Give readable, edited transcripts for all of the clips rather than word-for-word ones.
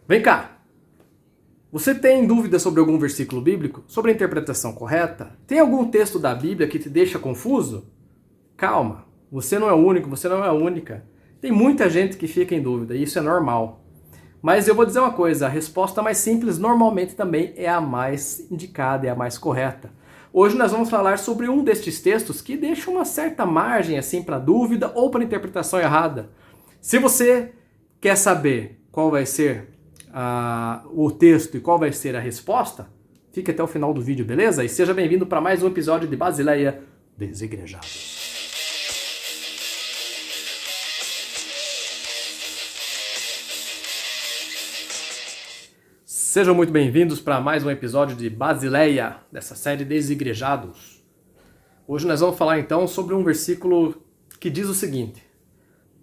Vem cá! Você tem dúvida sobre algum versículo bíblico? Sobre a interpretação correta? Tem algum texto da Bíblia que te deixa confuso? Calma, você não é o único, você não é a única. Tem muita gente que fica em dúvida e isso é normal. Mas eu vou dizer uma coisa, a resposta mais simples normalmente também é a mais indicada, é a mais correta. Hoje nós vamos falar sobre um destes textos que deixa uma certa margem assim para dúvida ou para interpretação errada. Se você quer saber qual vai ser o texto e qual vai ser a resposta, fique até o final do vídeo, beleza? E seja bem-vindo para mais um episódio de Basileia Desigrejado. Sejam muito bem-vindos para mais um episódio de Basileia, dessa série Desigrejados. Hoje nós vamos falar então sobre um versículo que diz o seguinte: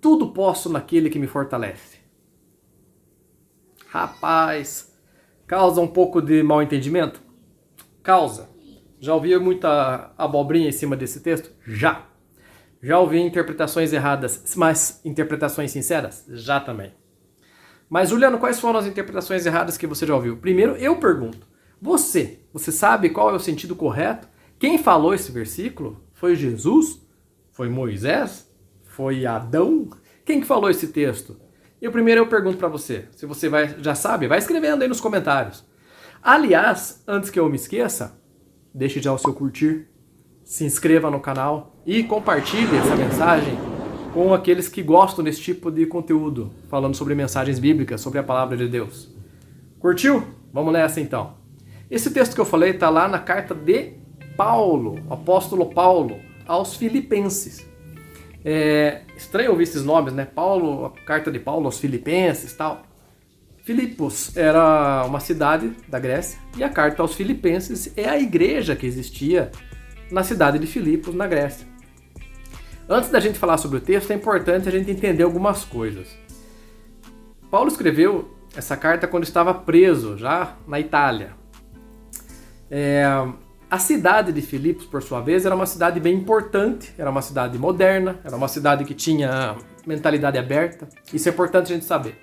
tudo posso naquele que me fortalece. Rapaz, causa um pouco de mal entendimento? Causa. Já ouvi muita abobrinha em cima desse texto? Já. Já ouvi interpretações erradas, mas interpretações sinceras? Já também. Mas, Juliano, quais foram as interpretações erradas que você já ouviu? Primeiro, eu pergunto, você sabe qual é o sentido correto? Quem falou esse versículo? Foi Jesus? Foi Moisés? Foi Adão? Quem que falou esse texto? E primeiro eu pergunto para você, se você já sabe, vai escrevendo aí nos comentários. Aliás, antes que eu me esqueça, deixe já o seu curtir, se inscreva no canal e compartilhe essa mensagem com aqueles que gostam desse tipo de conteúdo, falando sobre mensagens bíblicas, sobre a palavra de Deus. Curtiu? Vamos nessa então. Esse texto que eu falei está lá na carta de Paulo, o apóstolo Paulo, aos Filipenses. É estranho ouvir esses nomes, né? Paulo, a carta de Paulo aos Filipenses e tal. Filipos era uma cidade da Grécia e a carta aos Filipenses é a igreja que existia na cidade de Filipos, na Grécia. Antes da gente falar sobre o texto, é importante a gente entender algumas coisas. Paulo escreveu essa carta quando estava preso, já na Itália. A cidade de Filipos, por sua vez, era uma cidade bem importante, era uma cidade moderna, era uma cidade que tinha mentalidade aberta. Isso é importante a gente saber.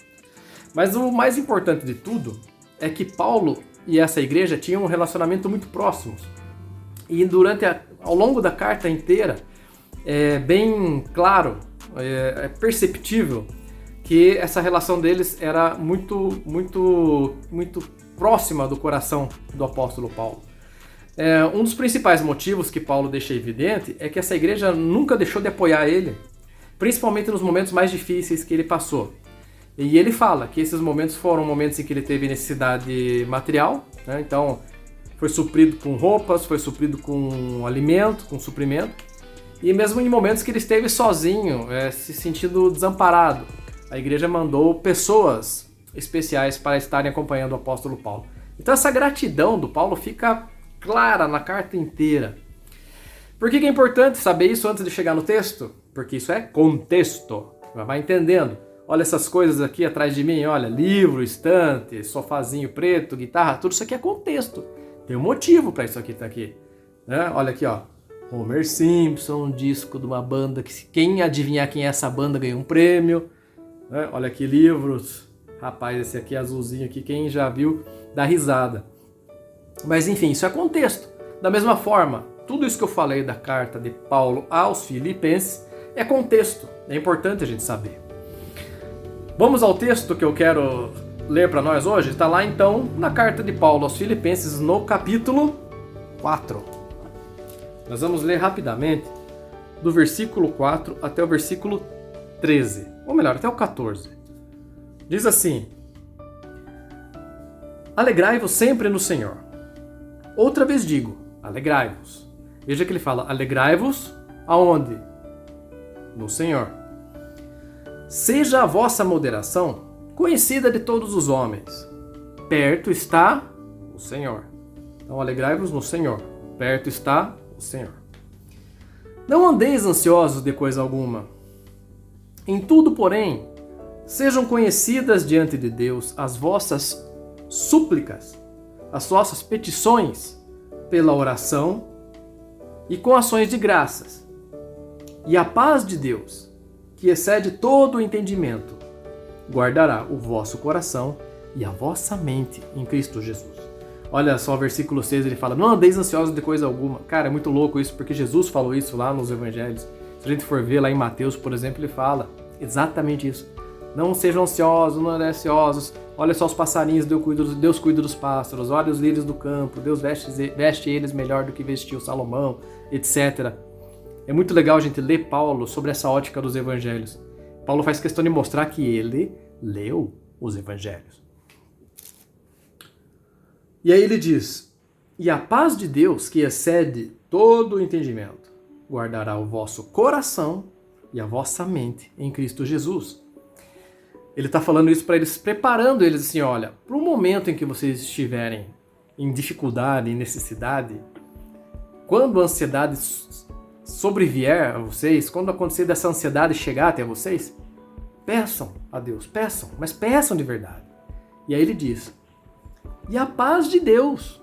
Mas o mais importante de tudo é que Paulo e essa igreja tinham um relacionamento muito próximo. E ao longo da carta inteira, é bem claro, é perceptível que essa relação deles era muito, muito, muito próxima do coração do apóstolo Paulo. Um dos principais motivos que Paulo deixa evidente é que essa igreja nunca deixou de apoiar ele, principalmente nos momentos mais difíceis que ele passou. E ele fala que esses momentos foram momentos em que ele teve necessidade material, né? Então foi suprido com roupas, foi suprido com alimento, com suprimento, e mesmo em momentos que ele esteve sozinho, se sentindo desamparado, a igreja mandou pessoas especiais para estarem acompanhando o apóstolo Paulo. Então essa gratidão do Paulo fica clara na carta inteira. Por que é importante saber isso antes de chegar no texto? Porque isso é contexto. Vai entendendo. Olha essas coisas aqui atrás de mim, olha, livro, estante, sofazinho preto, guitarra, tudo isso aqui é contexto. Tem um motivo para isso aqui estar aqui. Né? Olha aqui, ó. Homer Simpson, um disco de uma banda que quem adivinhar quem é essa banda ganha um prêmio. Né? Olha aqui livros. Rapaz, esse aqui azulzinho aqui, quem já viu dá risada. Mas enfim, isso é contexto. Da mesma forma, tudo isso que eu falei da carta de Paulo aos Filipenses é contexto. É importante a gente saber. Vamos ao texto que eu quero ler para nós hoje? Está lá então na carta de Paulo aos Filipenses, no capítulo 4. Nós vamos ler rapidamente do versículo 4 até o versículo 13. Ou melhor, até o 14. Diz assim: alegrai-vos sempre no Senhor. Outra vez digo, alegrai-vos. Veja que ele fala, alegrai-vos aonde? No Senhor. Seja a vossa moderação conhecida de todos os homens. Perto está o Senhor. Então alegrai-vos no Senhor. Perto está o Senhor. Não andeis ansiosos de coisa alguma. Em tudo, porém, sejam conhecidas diante de Deus as vossas súplicas, as vossas petições, pela oração e com ações de graças. E a paz de Deus, que excede todo o entendimento, guardará o vosso coração e a vossa mente em Cristo Jesus. Olha só o versículo 6, ele fala, não andeis ansiosos de coisa alguma. Cara, é muito louco isso, porque Jesus falou isso lá nos evangelhos. Se a gente for ver lá em Mateus, por exemplo, ele fala exatamente isso. Não sejam ansiosos, não andem ansiosos. Olha só os passarinhos, Deus cuida dos pássaros. Olha os lírios do campo, Deus veste eles melhor do que vestiu Salomão, etc. É muito legal a gente ler Paulo sobre essa ótica dos evangelhos. Paulo faz questão de mostrar que ele leu os evangelhos. E aí ele diz, e a paz de Deus, que excede todo o entendimento, guardará o vosso coração e a vossa mente em Cristo Jesus. Ele está falando isso para eles, preparando eles assim, olha, para o momento em que vocês estiverem em dificuldade, em necessidade, quando a ansiedade sobrevier a vocês, quando acontecer dessa ansiedade chegar até vocês, peçam a Deus, peçam, mas peçam de verdade. E aí ele diz, e a paz de Deus,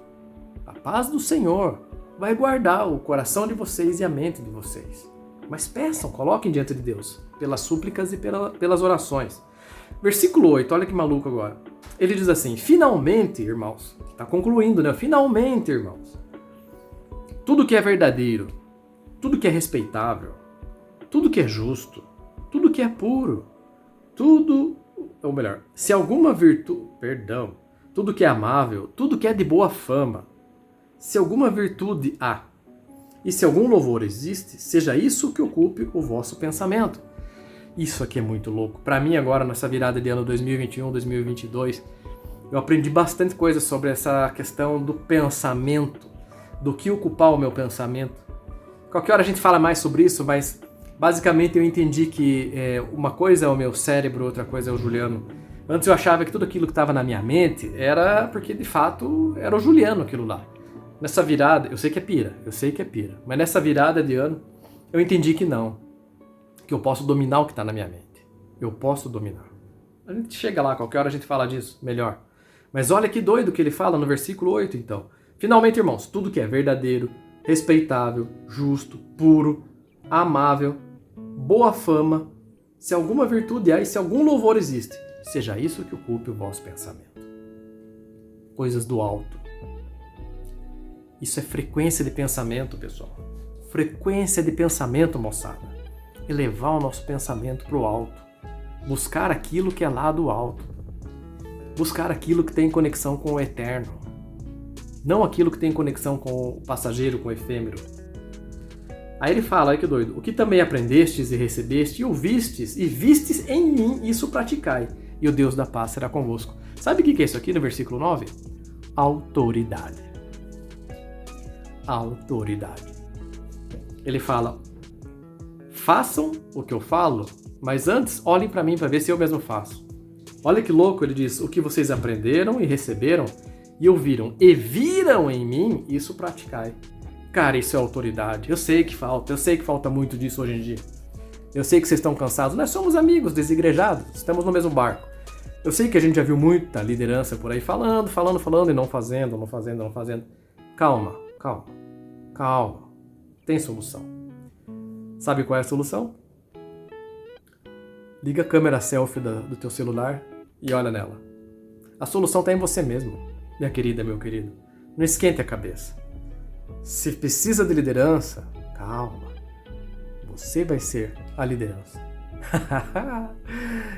a paz do Senhor, vai guardar o coração de vocês e a mente de vocês. Mas peçam, coloquem diante de Deus, pelas súplicas e pelas orações. Versículo 8, olha que maluco agora. Ele diz assim, finalmente, irmãos, está concluindo, né? Finalmente, irmãos, tudo que é verdadeiro, tudo que é respeitável, tudo que é justo, tudo que é puro, se alguma virtude, tudo que é amável, tudo que é de boa fama, se alguma virtude há, e se algum louvor existe, seja isso que ocupe o vosso pensamento. Isso aqui é muito louco. Para mim agora, nessa virada de ano 2021, 2022, eu aprendi bastante coisa sobre essa questão do pensamento, do que ocupar o meu pensamento. Qualquer hora a gente fala mais sobre isso, mas basicamente eu entendi que uma coisa é o meu cérebro, outra coisa é o Juliano. Antes eu achava que tudo aquilo que estava na minha mente era porque de fato era o Juliano aquilo lá. Nessa virada, eu sei que é pira, mas nessa virada de ano eu entendi que não, que eu posso dominar o que está na minha mente. Eu posso dominar. A gente chega lá, qualquer hora a gente fala disso, melhor. Mas olha que doido que ele fala no versículo 8 então. Finalmente, irmãos, tudo que é verdadeiro, respeitável, justo, puro, amável, boa fama, se alguma virtude há e se algum louvor existe, seja isso que ocupe o vosso pensamento. Coisas do alto. Isso é frequência de pensamento, pessoal. Frequência de pensamento, moçada. Elevar o nosso pensamento para o alto. Buscar aquilo que é lá do alto. Buscar aquilo que tem conexão com o eterno. Não aquilo que tem conexão com o passageiro, com o efêmero. Aí ele fala, aí que doido, o que também aprendestes e recebeste e ouvistes e vistes em mim, isso praticai, e o Deus da paz será convosco. Sabe o que é isso aqui no versículo 9? Autoridade. Autoridade. Ele fala, façam o que eu falo, mas antes olhem para mim para ver se eu mesmo faço. Olha que louco, ele diz, o que vocês aprenderam e receberam e ouviram e viram em mim, isso praticai. Cara, isso é autoridade. Eu sei que falta muito disso hoje em dia. Eu sei que vocês estão cansados. Nós somos amigos desigrejados, estamos no mesmo barco. Eu sei que a gente já viu muita liderança por aí falando e não fazendo. Calma. Tem solução. Sabe qual é a solução? Liga a câmera selfie do teu celular e olha nela. A solução está em você mesmo, minha querida, meu querido. Não esquente a cabeça. Se precisa de liderança, calma. Você vai ser a liderança.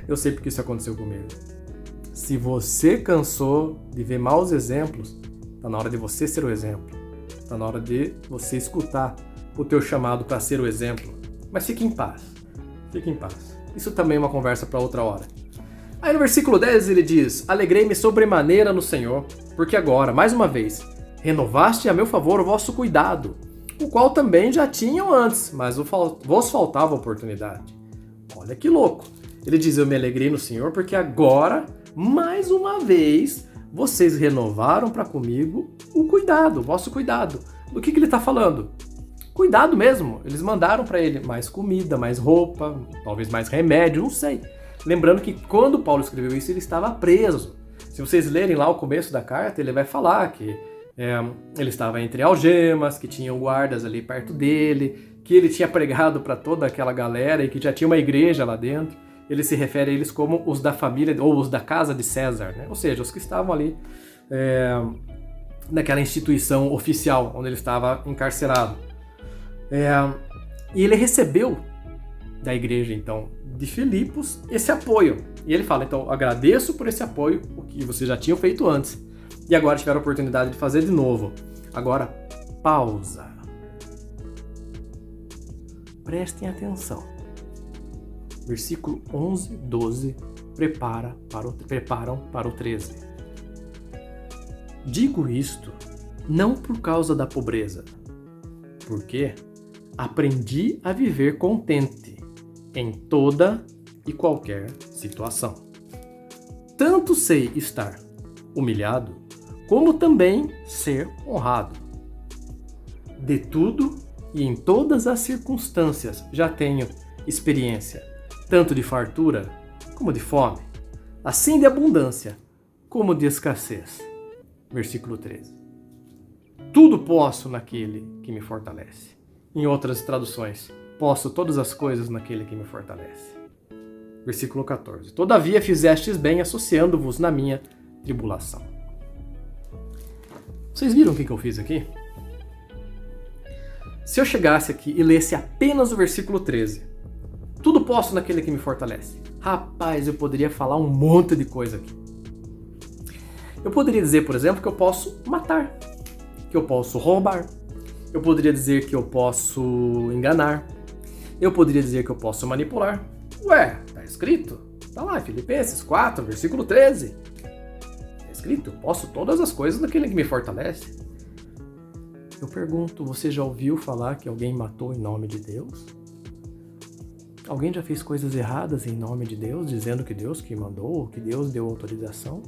Eu sei porque isso aconteceu comigo. Se você cansou de ver maus exemplos, está na hora de você ser o exemplo. Está na hora de você escutar o teu chamado para ser o exemplo. Mas fique em paz. Fique em paz. Isso também é uma conversa para outra hora. Aí no versículo 10 ele diz, alegrei-me sobremaneira no Senhor, porque agora, mais uma vez, renovaste a meu favor o vosso cuidado, o qual também já tinham antes, mas vos faltava oportunidade. Olha que louco. Ele diz, eu me alegrei no Senhor, porque agora, mais uma vez, vocês renovaram para comigo o cuidado, o vosso cuidado. Do que ele está falando? Cuidado mesmo. Eles mandaram para ele mais comida, mais roupa, talvez mais remédio, não sei. Lembrando que quando Paulo escreveu isso, ele estava preso. Se vocês lerem lá o começo da carta, ele vai falar que ele estava entre algemas, que tinham guardas ali perto dele, que ele tinha pregado para toda aquela galera e que já tinha uma igreja lá dentro. ele se refere a eles como os da família, ou os da casa de César, né? Ou seja, os que estavam ali naquela instituição oficial onde ele estava encarcerado. E ele recebeu da igreja, então, de Filipos, esse apoio. E ele fala, então, agradeço por esse apoio, o que vocês já tinham feito antes. E agora tiveram a oportunidade de fazer de novo. Agora, pausa. Prestem atenção. Versículo 11, 12, preparam para o 13. Digo isto não por causa da pobreza, porque aprendi a viver contente em toda e qualquer situação. Tanto sei estar humilhado, como também ser honrado. De tudo e em todas as circunstâncias já tenho experiência, tanto de fartura como de fome, assim de abundância como de escassez. Versículo 13. Tudo posso naquele que me fortalece. Em outras traduções, posso todas as coisas naquele que me fortalece. Versículo 14. Todavia fizestes bem associando-vos na minha tribulação. Vocês viram o que eu fiz aqui? Se eu chegasse aqui e lesse apenas o versículo 13, tudo posso naquele que me fortalece. Rapaz, eu poderia falar um monte de coisa aqui. Eu poderia dizer, por exemplo, que eu posso matar, que eu posso roubar, eu poderia dizer que eu posso enganar, eu poderia dizer que eu posso manipular. Ué, tá escrito? Tá lá, Filipenses 4, versículo 13. Tá escrito, eu posso todas as coisas naquele que me fortalece. Eu pergunto, você já ouviu falar que alguém matou em nome de Deus? Alguém já fez coisas erradas em nome de Deus, dizendo que Deus que mandou, que Deus deu autorização?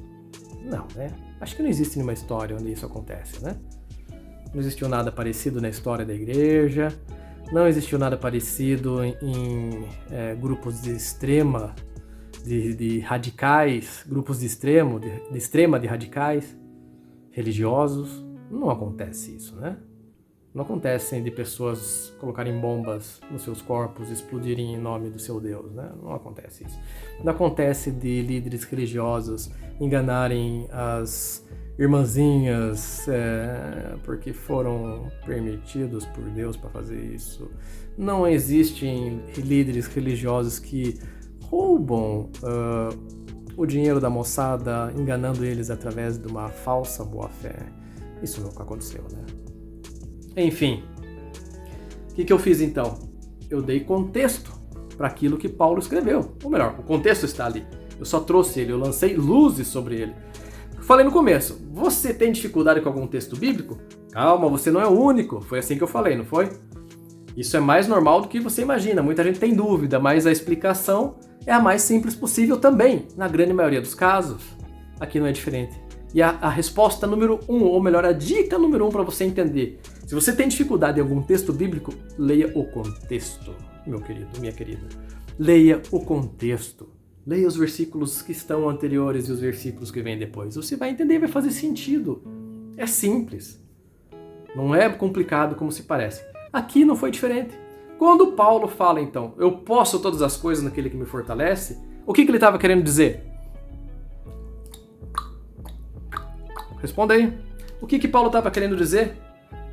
Não, né? Acho que não existe nenhuma história onde isso acontece, né? Não existiu nada parecido na história da igreja, não existiu nada parecido em grupos de extrema, de radicais, grupos de extrema de radicais religiosos. Não acontece isso, né? Não acontece de pessoas colocarem bombas nos seus corpos e explodirem em nome do seu Deus, né? Não acontece isso. Não acontece de líderes religiosos enganarem as irmãzinhas porque foram permitidos por Deus para fazer isso. Não existem líderes religiosos que roubam o dinheiro da moçada, enganando eles através de uma falsa boa-fé. Isso nunca aconteceu, né? Enfim, o que eu fiz então? Eu dei contexto para aquilo que Paulo escreveu. Ou melhor, o contexto está ali. Eu só trouxe ele, eu lancei luzes sobre ele. Falei no começo, você tem dificuldade com algum texto bíblico? Calma, você não é o único. Foi assim que eu falei, não foi? Isso é mais normal do que você imagina. Muita gente tem dúvida, mas a explicação é a mais simples possível também, na grande maioria dos casos. Aqui não é diferente. E a resposta número 1, ou melhor, a dica número 1 para você entender. Se você tem dificuldade em algum texto bíblico, leia o contexto, meu querido, minha querida. Leia o contexto. Leia os versículos que estão anteriores e os versículos que vêm depois. Você vai entender e vai fazer sentido. É simples. Não é complicado como se parece. Aqui não foi diferente. Quando Paulo fala, então, eu posso todas as coisas naquele que me fortalece, o que ele estava querendo dizer? Responda aí. O que Paulo estava querendo dizer?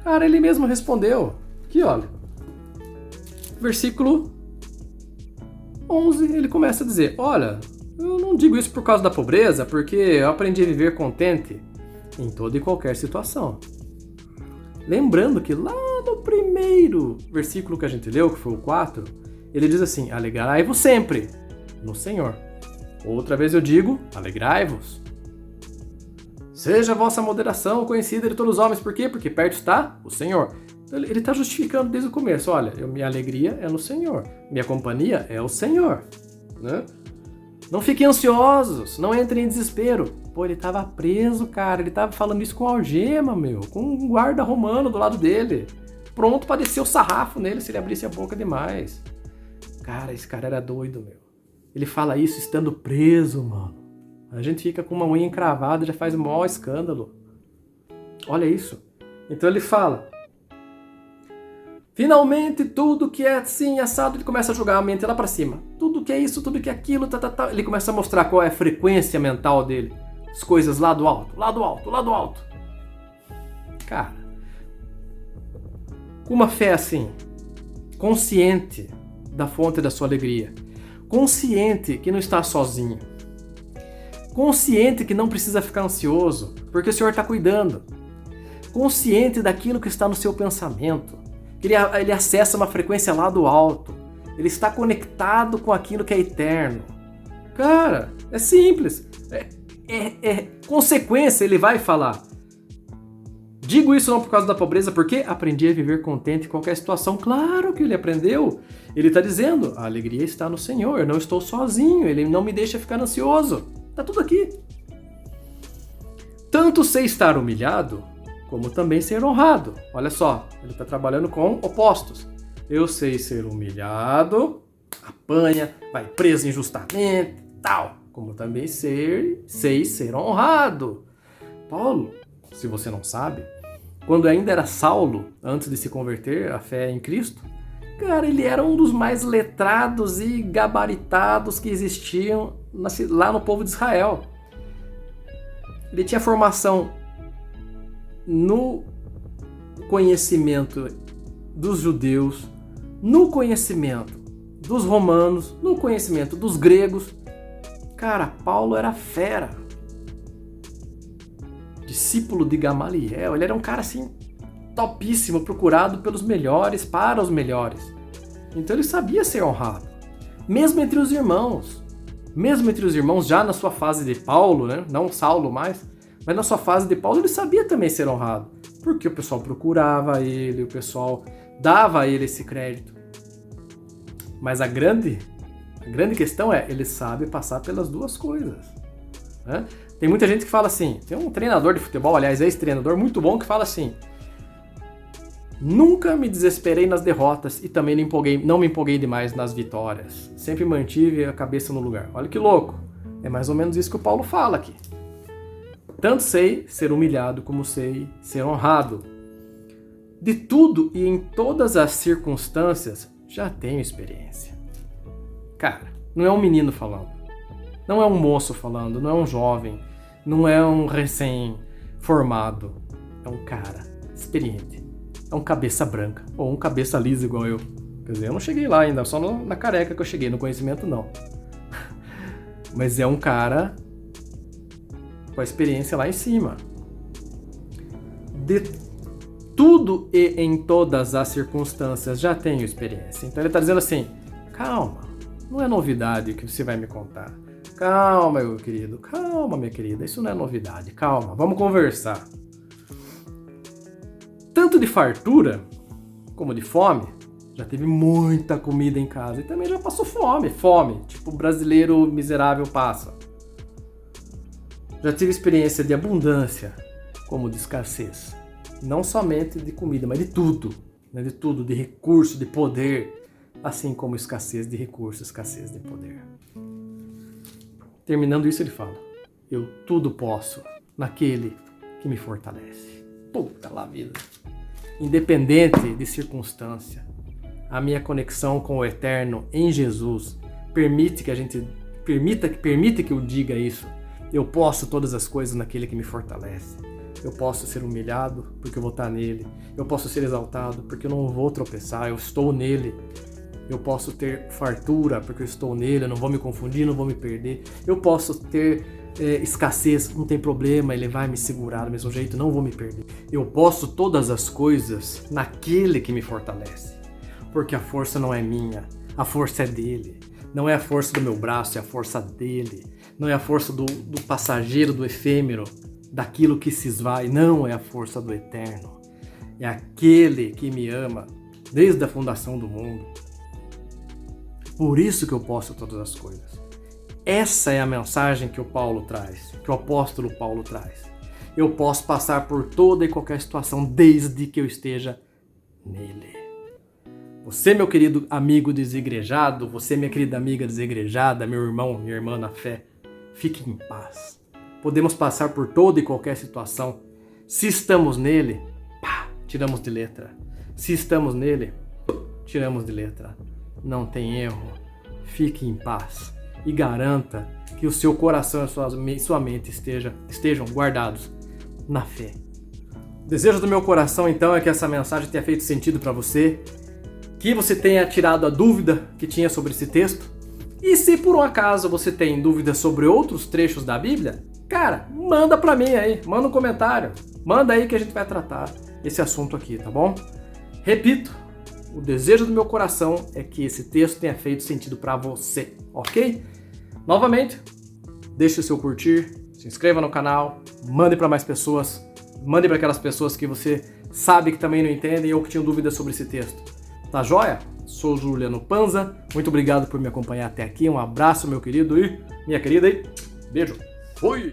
Cara, ele mesmo respondeu. Aqui, olha. Versículo 11, ele começa a dizer, olha, eu não digo isso por causa da pobreza, porque eu aprendi a viver contente em toda e qualquer situação. Lembrando que lá no primeiro versículo que a gente leu, que foi o 4, ele diz assim, alegrai-vos sempre no Senhor. Outra vez eu digo, alegrai-vos. Seja a vossa moderação conhecida de todos os homens. Por quê? Porque perto está o Senhor. Então, ele está justificando desde o começo. Olha, minha alegria é no Senhor. Minha companhia é o Senhor. Né? Não fiquem ansiosos. Não entrem em desespero. Pô, ele estava preso, cara. Ele estava falando isso com algema, meu. Com um guarda romano do lado dele. Pronto para descer o sarrafo nele se ele abrisse a boca demais. Cara, esse cara era doido, meu. Ele fala isso estando preso, mano. A gente fica com uma unha encravada e já faz o maior escândalo. Olha isso. Então ele fala, Finalmente, tudo que é assim, assado, ele começa a jogar a mente lá pra cima. Tudo que é isso, tudo que é aquilo, ele começa a mostrar qual é a frequência mental dele. As coisas lá do alto, lá do alto, lá do alto. Cara, com uma fé assim, consciente da fonte da sua alegria, consciente que não está sozinho, consciente que não precisa ficar ansioso, porque o Senhor está cuidando, consciente daquilo que está no seu pensamento, que ele acessa uma frequência lá do alto, ele está conectado com aquilo que é eterno. Cara, é simples, consequência, ele vai falar. Digo isso não por causa da pobreza, porque aprendi a viver contente em qualquer situação. Claro que ele aprendeu. Ele está dizendo, a alegria está no Senhor, eu não estou sozinho, ele não me deixa ficar ansioso. Está tudo aqui. Tanto sei estar humilhado, como também ser honrado. Olha só, ele está trabalhando com opostos. Eu sei ser humilhado, apanha, vai preso injustamente, tal. Como também sei ser honrado. Paulo, se você não sabe, quando ainda era Saulo, antes de se converter à fé em Cristo, cara, ele era um dos mais letrados e gabaritados que existiam lá no povo de Israel. Ele tinha formação no conhecimento dos judeus, no conhecimento dos romanos, no conhecimento dos gregos. Cara, Paulo era fera. Discípulo de Gamaliel, ele era um cara assim, topíssimo, procurado pelos melhores, para os melhores. Então ele sabia ser honrado, mesmo entre os irmãos. Mesmo entre os irmãos, já na sua fase de Paulo, né? Não Saulo mais, mas na sua fase de Paulo ele sabia também ser honrado, porque o pessoal procurava ele, o pessoal dava a ele esse crédito. Mas a grande questão é, ele sabe passar pelas duas coisas, né? Tem muita gente que fala assim, tem um treinador de futebol, aliás, ex-treinador muito bom, que fala assim: nunca me desesperei nas derrotas e também não me empolguei demais nas vitórias. Sempre mantive a cabeça no lugar. Olha que louco. É mais ou menos isso que o Paulo fala aqui. Tanto sei ser humilhado como sei ser honrado. De tudo e em todas as circunstâncias já tenho experiência. Cara, não é um menino falando. Não é um moço falando, não é um jovem, não é um recém-formado. É um cara experiente. É um cabeça branca, ou um cabeça lisa igual eu. Quer dizer, eu não cheguei lá ainda, só na careca que eu cheguei, no conhecimento não. Mas é um cara com a experiência lá em cima. De tudo e em todas as circunstâncias já tenho experiência. Então ele está dizendo assim, calma, não é novidade o que você vai me contar. Calma, meu querido, calma, minha querida, isso não é novidade, calma, vamos conversar. Tanto de fartura, como de fome, já teve muita comida em casa e também já passou fome, tipo o brasileiro miserável passa. Já tive experiência de abundância, como de escassez, não somente de comida, mas de tudo, né? De tudo, de recurso, de poder, assim como escassez de recurso, escassez de poder. Terminando isso, ele fala, eu tudo posso naquele que me fortalece. Puta lá vida. Independente de circunstância, a minha conexão com o Eterno em Jesus permite que eu diga isso. Eu posso todas as coisas naquele que me fortalece. Eu posso ser humilhado porque eu vou estar nele. Eu posso ser exaltado porque eu não vou tropeçar, eu estou nele. Eu posso ter fartura porque eu estou nele, eu não vou me confundir, não vou me perder. Eu posso ter escassez, não tem problema, ele vai me segurar do mesmo jeito, não vou me perder. Eu posso todas as coisas naquele que me fortalece. Porque a força não é minha, a força é dele. Não é a força do meu braço, é a força dele. Não é a força do passageiro, do efêmero, daquilo que se esvai. Não, é a força do eterno. É aquele que me ama desde a fundação do mundo. Por isso que eu posso todas as coisas. Essa é a mensagem que o Paulo traz, que o apóstolo Paulo traz. Eu posso passar por toda e qualquer situação desde que eu esteja nele. Você, meu querido amigo desigrejado, você, minha querida amiga desigrejada, meu irmão, minha irmã na fé, fique em paz. Podemos passar por toda e qualquer situação. Se estamos nele, tiramos de letra. Se estamos nele, tiramos de letra. Não tem erro. Fique em paz e garanta que o seu coração e sua mente estejam guardados na fé. O desejo do meu coração, então, é que essa mensagem tenha feito sentido para você, que você tenha tirado a dúvida que tinha sobre esse texto. E se por um acaso você tem dúvidas sobre outros trechos da Bíblia, cara, manda pra mim aí, manda um comentário, manda aí que a gente vai tratar esse assunto aqui, tá bom? Repito, o desejo do meu coração é que esse texto tenha feito sentido pra você, ok? Novamente, deixe o seu curtir, se inscreva no canal, mande pra mais pessoas, mande pra aquelas pessoas que você sabe que também não entendem ou que tinham dúvidas sobre esse texto. Tá joia? Sou Juliano Panza, muito obrigado por me acompanhar até aqui, um abraço meu querido e minha querida e beijo! Fui!